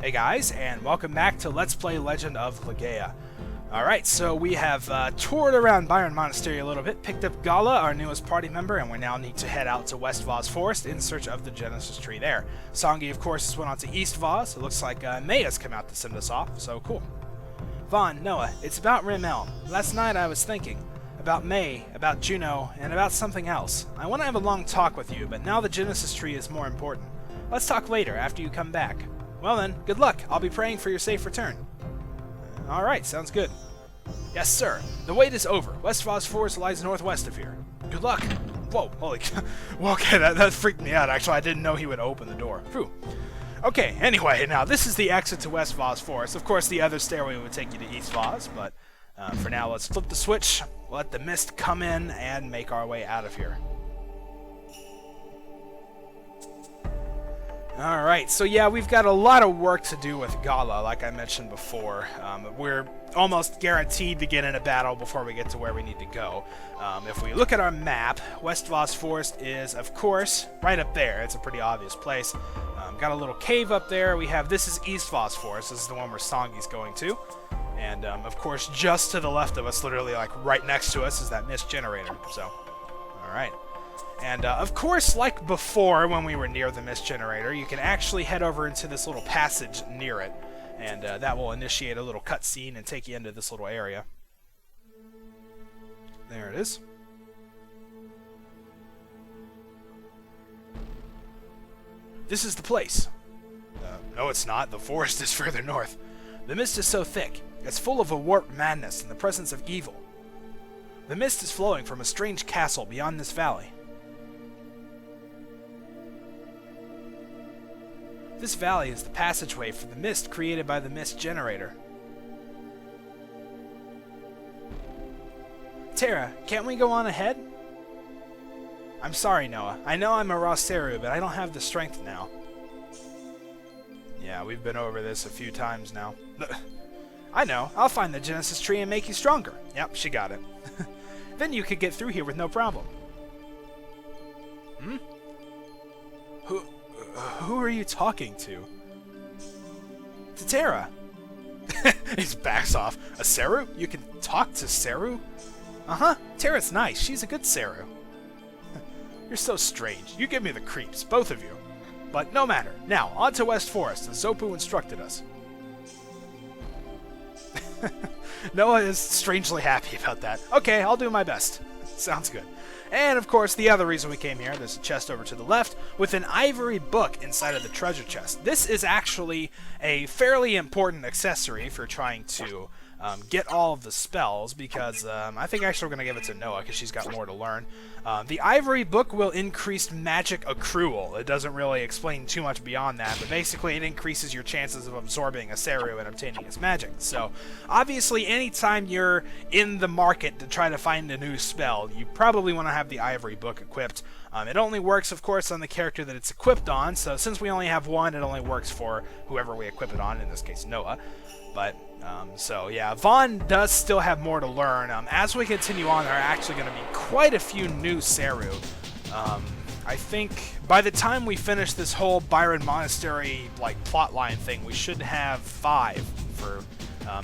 Hey guys, and welcome back to Let's Play Legend of Legaia. Alright, so we have toured around Byron Monastery a little bit, picked up Gala, our newest party member, and we now need to head out to West Voz Forest in search of the Genesis tree there. Songi, of course, has went on to East Voz. It looks like May has come out to send us off, so cool. Vaughn, Noah, it's about Rimmel. Last night I was thinking about May, about Juno, and about something else. I want to have a long talk with you, but now the Genesis tree is more important. Let's talk later, after you come back. Well then, good luck. I'll be praying for your safe return. Alright, sounds good. Yes, sir. The wait is over. West Voz Forest lies northwest of here. Good luck. Whoa, holy well, okay, that freaked me out, actually. I didn't know he would open the door. Phew. Okay, anyway, now this is the exit to West Voz Forest. Of course, the other stairway would take you to East Voz, but for now, let's flip the switch, let the mist come in, and make our way out of here. Alright, so yeah, we've got a lot of work to do with Gala, like I mentioned before. We're almost guaranteed to get in a battle before we get to where we need to go. If we look at our map, West Voz Forest is, of course, right up there. It's a pretty obvious place. Got a little cave up there. This is East Voz Forest. This is the one where Songi's going to. And, of course, just to the left of us, literally, like, right next to us, is that mist generator. So, alright. And, of course, like before, when we were near the mist generator, you can actually head over into this little passage near it. And that will initiate a little cutscene and take you into this little area. There it is. This is the place. No, it's not. The forest is further north. The mist is so thick. It's full of a warped madness and the presence of evil. The mist is flowing from a strange castle beyond this valley. This valley is the passageway for the mist created by the mist generator. Terra, can't we go on ahead? I'm sorry, Noah. I know I'm a Rosteru, but I don't have the strength now. Yeah, we've been over this a few times now. I know. I'll find the Genesis tree and make you stronger. Yep, she got it. Then you could get through here with no problem. Hmm? Who are you talking to? To Terra. He backs off. A Seru? You can talk to Seru? Uh-huh. Terra's nice. She's a good Seru. You're so strange. You give me the creeps, both of you. But no matter. Now, on to West Forest, as Zopu instructed us. Noah is strangely happy about that. Okay, I'll do my best. Sounds good. And, of course, the other reason we came here, there's a chest over to the left with an ivory book inside of the treasure chest. This is actually a fairly important accessory for trying to get all of the spells, because I think actually we're going to give it to Noah because she's got more to learn. The ivory book will increase magic accrual. It doesn't really explain too much beyond that, but basically it increases your chances of absorbing a Seru and obtaining its magic. So, obviously, anytime you're in the market to try to find a new spell, you probably want to have the ivory book equipped. It only works, of course, on the character that it's equipped on, so since we only have one, it only works for whoever we equip it on, in this case, Noah. But, so yeah, Vaughn does still have more to learn. As we continue on, there are actually going to be quite a few new Seru. I think by the time we finish this whole Byron Monastery, like, plotline thing, we should have 5 for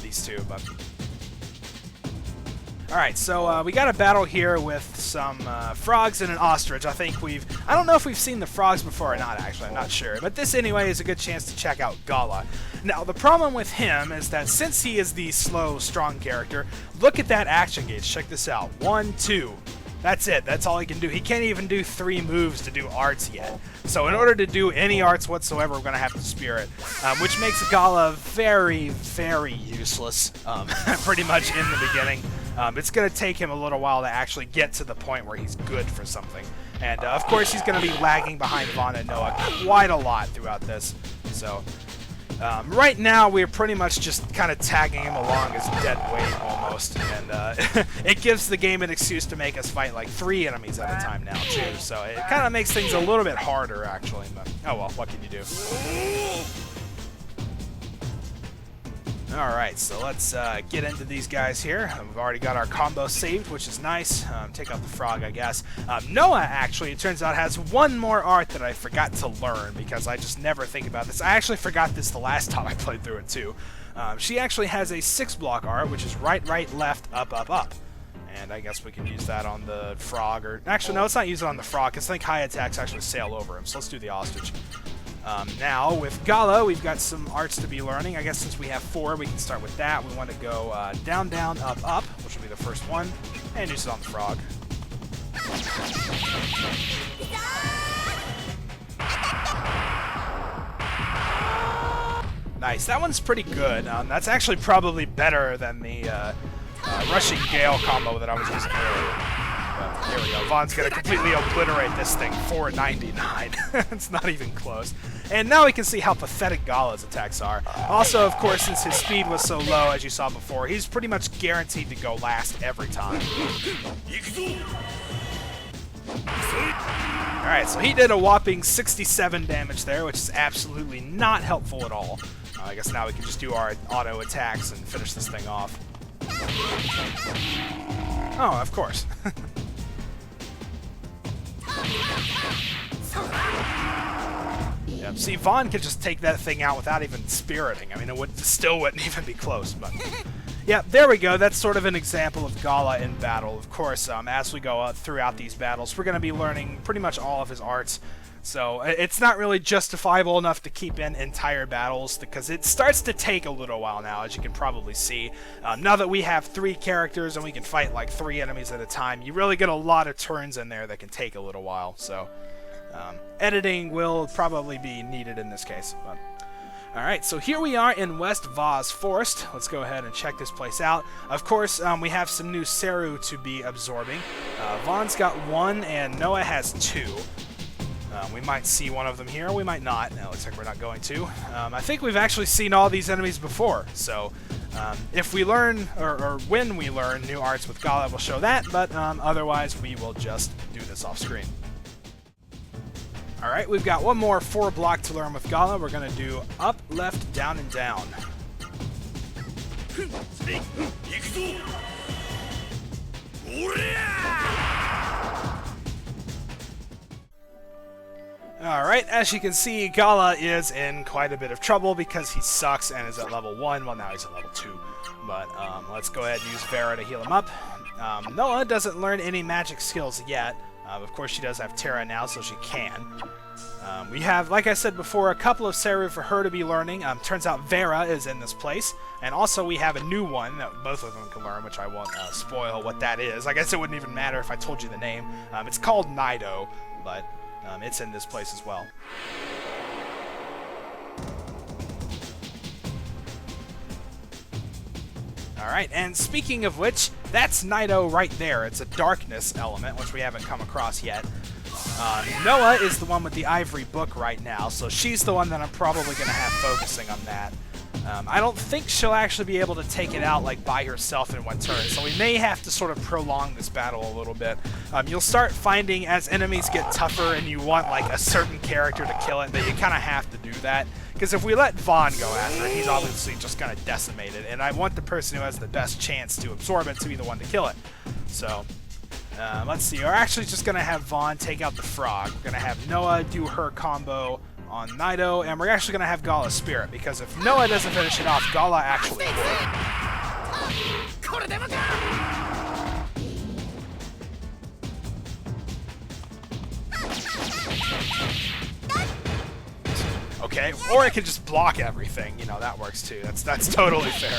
these two, but... Alright, so we got a battle here with some frogs and an ostrich. I don't know if we've seen the frogs before or not, actually. I'm not sure. But this, anyway, is a good chance to check out Gala. Now, the problem with him is that since he is the slow, strong character, look at that action gauge. Check this out. 1, 2. That's it. That's all he can do. He can't even do 3 moves to do arts yet. So in order to do any arts whatsoever, we're going to have to spirit, which makes Gala very, very useless, pretty much in the beginning. It's going to take him a little while to actually get to the point where he's good for something. And, of course, he's going to be lagging behind Vaughn and Noah quite a lot throughout this. So, right now, we're pretty much just kind of tagging him along as dead weight, almost. And it gives the game an excuse to make us fight, like, 3 enemies at a time now, too. So it kind of makes things a little bit harder, actually. But, oh well, what can you do? Alright, so let's get into these guys here. We've already got our combo saved, which is nice. Take out the frog, I guess. Noah, actually, it turns out, has one more art that I forgot to learn because I just never think about this. I actually forgot this the last time I played through it, too. She actually has a 6-block art, which is right, right, left, up, up, up. And I guess we can use that on the frog, or... Actually, no, let's not use it on the frog, because I think high attacks actually sail over him, so let's do the ostrich. Now, with Gala, we've got some arts to be learning. I guess since we have 4, we can start with that. We want to go down, down, up, up, which will be the first one, and use it on the frog. Nice. That one's pretty good. That's actually probably better than the Rushing Gale combo that I was using earlier. But here we go. Vaughn's going to completely obliterate this thing. 499. It's not even close. And now we can see how pathetic Gala's attacks are. Also, of course, since his speed was so low, as you saw before, he's pretty much guaranteed to go last every time. Alright, so he did a whopping 67 damage there, which is absolutely not helpful at all. I guess now we can just do our auto attacks and finish this thing off. Oh, of course. Yep. See, Vaughn could just take that thing out without even spiriting. I mean, it still wouldn't even be close. But yeah, there we go. That's sort of an example of Gala in battle. Of course, as we go throughout these battles, we're going to be learning pretty much all of his arts. So it's not really justifiable enough to keep in entire battles because it starts to take a little while now, as you can probably see. Now that we have 3 characters and we can fight like 3 enemies at a time, you really get a lot of turns in there that can take a little while. So editing will probably be needed in this case. But alright, so here we are in West Voz Forest. Let's go ahead and check this place out. Of course, we have some new Seru to be absorbing. Vaughn's got 1 and Noah has 2. We might see one of them here, we might not. No, looks like we're not going to. I think we've actually seen all these enemies before, so if we learn, or when we learn new arts with Gala, we'll show that, but otherwise we will just do this off screen. Alright, we've got one more 4-block to learn with Gala. We're going to do up, left, down, and down. Alright, as you can see, Gala is in quite a bit of trouble because he sucks and is at level 1. Well, now he's at level 2. But let's go ahead and use Vera to heal him up. Noah doesn't learn any magic skills yet. Of course, she does have Terra now, so she can. We have, like I said before, a couple of Seru for her to be learning. Turns out Vera is in this place. And also we have a new one that both of them can learn, which I won't spoil what that is. I guess it wouldn't even matter if I told you the name. It's called Nido, but it's in this place as well. Alright, and speaking of which, that's Nido right there. It's a darkness element, which we haven't come across yet. Noah is the one with the ivory book right now, so she's the one that I'm probably going to have focusing on that. I don't think she'll actually be able to take it out like by herself in one turn, so we may have to sort of prolong this battle a little bit. You'll start finding as enemies get tougher and you want like a certain character to kill it, that you kind of have to do that. Because if we let Vaughn go after it, he's obviously just going to decimate it, and I want the person who has the best chance to absorb it to be the one to kill it. So, let's see. We're actually just going to have Vaughn take out the frog. We're going to have Noah do her combo on Nido, and we're actually going to have Gala Spirit, because if Noah doesn't finish it off, Gala actually will. Okay, or it can just block everything. You know, that works too. That's totally fair.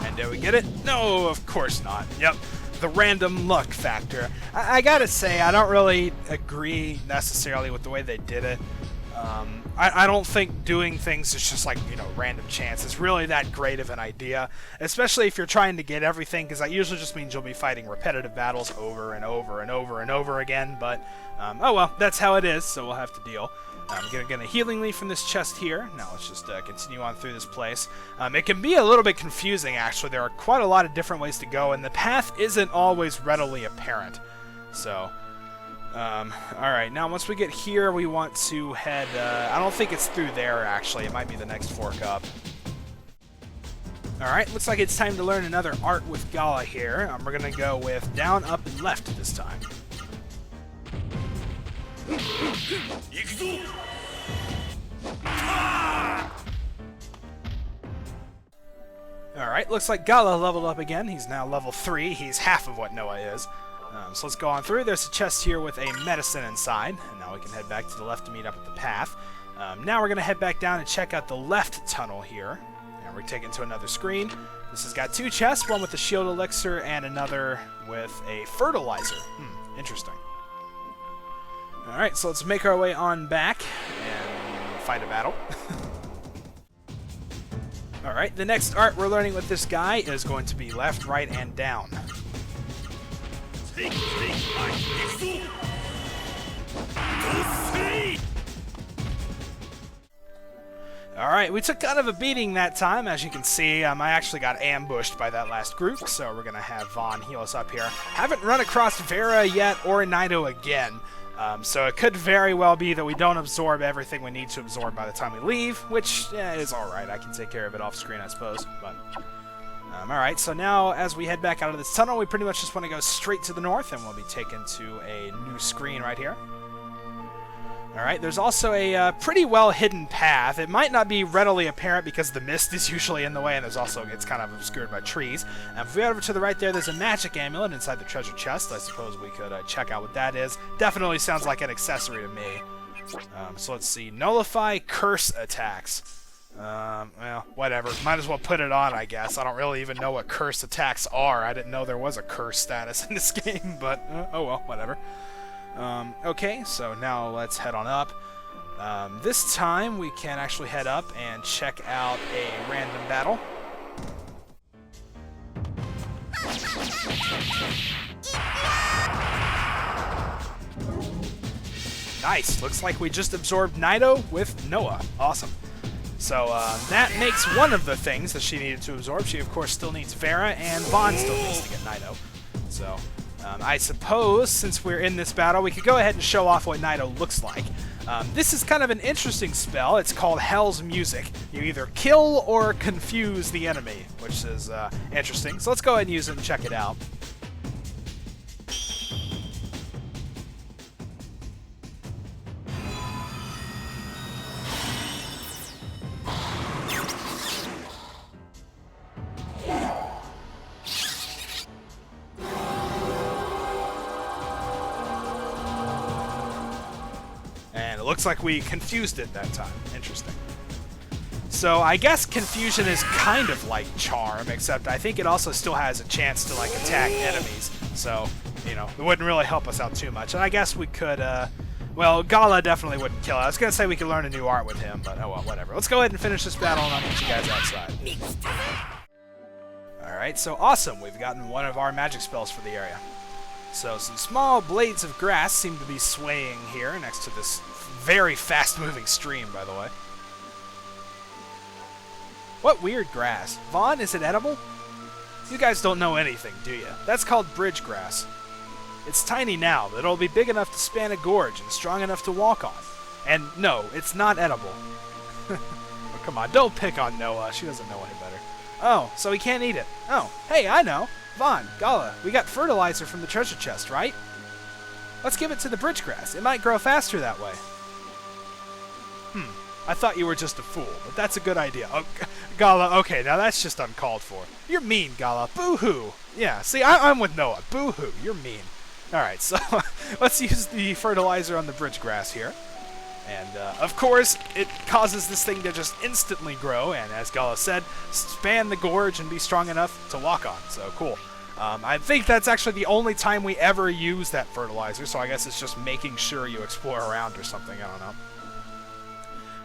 And did we get it? No, of course not. Yep. The random luck factor. I gotta say, I don't really agree necessarily with the way they did it. I don't think doing things is just like, you know, random chance. It's really that great of an idea, especially if you're trying to get everything, because that usually just means you'll be fighting repetitive battles over and over and over and over again, but oh well, that's how it is, so we'll have to deal. I'm going to get a healing leaf from this chest here. Now let's just continue on through this place. It can be a little bit confusing, actually. There are quite a lot of different ways to go, and the path isn't always readily apparent. So, Alright, now once we get here, we want to head, I don't think it's through there, actually. It might be the next fork up. Alright, looks like it's time to learn another art with Gala here. We're gonna go with down, up, and left this time. Alright, looks like Gala leveled up again. He's now level 3. He's half of what Noah is. So let's go on through. There's a chest here with a medicine inside. And now we can head back to the left to meet up with the path. Now we're going to head back down and check out the left tunnel here. And we're taken to another screen. This has got 2 chests, one with a shield elixir and another with a fertilizer. Interesting. Alright, so let's make our way on back and fight a battle. Alright, the next art we're learning with this guy is going to be left, right, and down. Alright, we took kind of a beating that time. As you can see, I actually got ambushed by that last group, so we're going to have Vaughn heal us up here. Haven't run across Vera yet, or Nido again. So it could very well be that we don't absorb everything we need to absorb by the time we leave, which is alright. I can take care of it off screen, I suppose. But alright, so now as we head back out of this tunnel, we pretty much just want to go straight to the north, and we'll be taken to a new screen right here. Alright, there's also a pretty well-hidden path. It might not be readily apparent because the mist is usually in the way, and it's kind of obscured by trees. And if we head over to the right there, there's a magic amulet inside the treasure chest. I suppose we could check out what that is. Definitely sounds like an accessory to me. So let's see. Nullify curse attacks. Well, whatever. Might as well put it on, I guess. I don't really even know what curse attacks are. I didn't know there was a curse status in this game, but oh well, whatever. Okay, so now let's head on up. This time we can actually head up and check out a random battle. Nice! Looks like we just absorbed Nido with Noah. Awesome. So that makes one of the things that she needed to absorb. She, of course, still needs Vera, and Vaughn still needs to get Nido. So I suppose, since we're in this battle, we could go ahead and show off what Nido looks like. This is kind of an interesting spell. It's called Hell's Music. You either kill or confuse the enemy, which is interesting. So let's go ahead and use it and check it out. Looks like we confused it that time. Interesting. So I guess confusion is kind of like charm, except I think it also still has a chance to like attack enemies. So, you know, it wouldn't really help us out too much. And I guess we could, well, Gala definitely wouldn't kill us. I was going to say we could learn a new art with him, but oh well, whatever. Let's go ahead and finish this battle and I'll meet you guys outside. Alright, so awesome. We've gotten one of our magic spells for the area. So some small blades of grass seem to be swaying here next to this very fast-moving stream, by the way. What weird grass? Vaughn, is it edible? You guys don't know anything, do you? That's called bridge grass. It's tiny now, but it'll be big enough to span a gorge and strong enough to walk on. And no, it's not edible. Oh, come on, don't pick on Noah. She doesn't know any better. Oh, so he can't eat it. Oh, hey, I know. Vaughn, Gala, we got fertilizer from the treasure chest, right? Let's give it to the bridge grass. It might grow faster that way. I thought you were just a fool, but that's a good idea. Oh, Gala, okay, now that's just uncalled for. You're mean, Gala. Boo-hoo. Yeah, see, I'm with Noah. Boo-hoo. You're mean. Alright, so let's use the fertilizer on the bridge grass here. And, of course, it causes this thing to just instantly grow, and as Gala said, span the gorge and be strong enough to walk on. So, cool. I think that's actually the only time we ever use that fertilizer, so I guess it's just making sure you explore around or something, I don't know.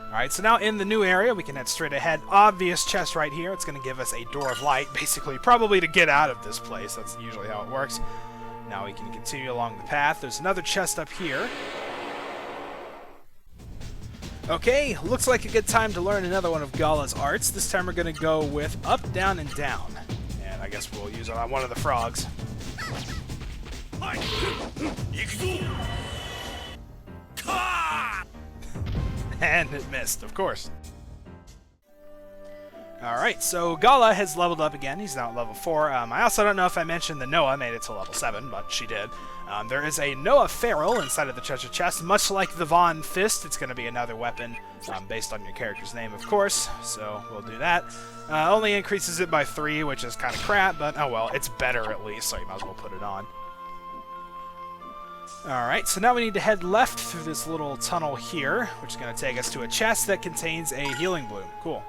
Alright, so now in the new area, we can head straight ahead. Obvious chest right here. It's going to give us a door of light, basically, probably to get out of this place. That's usually how it works. Now we can continue along the path. There's another chest up here. Okay, looks like a good time to learn another one of Gala's arts. This time we're going to go with up, down, and down. And I guess we'll use it on one of the frogs. And it missed, of course. Alright, so Gala has leveled up again. He's now at level 4. I also don't know if I mentioned that Noah made it to level 7, but she did. There is a Noah Ferrule inside of the treasure chest. Much like the Von Fist, it's going to be another weapon based on your character's name, of course. So we'll do that. Only increases it by 3, which is kind of crap, but oh well, it's better at least, so you might as well put it on. Alright, so now we need to head left through this little tunnel here, which is going to take us to a chest that contains a healing bloom. Cool.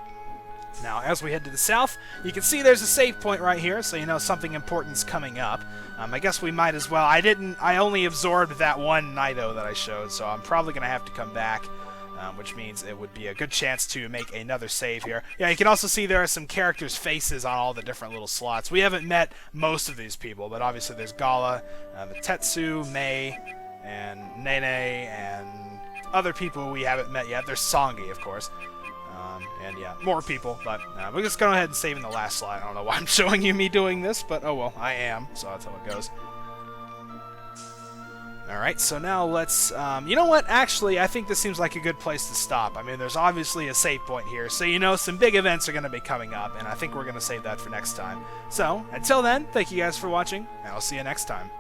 Now, as we head to the south, you can see there's a save point right here, so you know something important's coming up. I guess we might as well. I only absorbed that one Nido that I showed, so I'm probably going to have to come back, which means it would be a good chance to make another save here. Yeah, you can also see there are some characters' faces on all the different little slots. We haven't met most of these people, but obviously there's Gala, the Tetsu, Mei, and Nene, and other people we haven't met yet. There's Songi, of course. And yeah, more people, but we're just going ahead and save in the last slide. I don't know why I'm showing you me doing this, but oh well, I am, so that's how it goes. Alright, so now let's, you know what, actually, I think this seems like a good place to stop. I mean, there's obviously a save point here, so you know some big events are going to be coming up, and I think we're going to save that for next time. So, until then, thank you guys for watching, and I'll see you next time.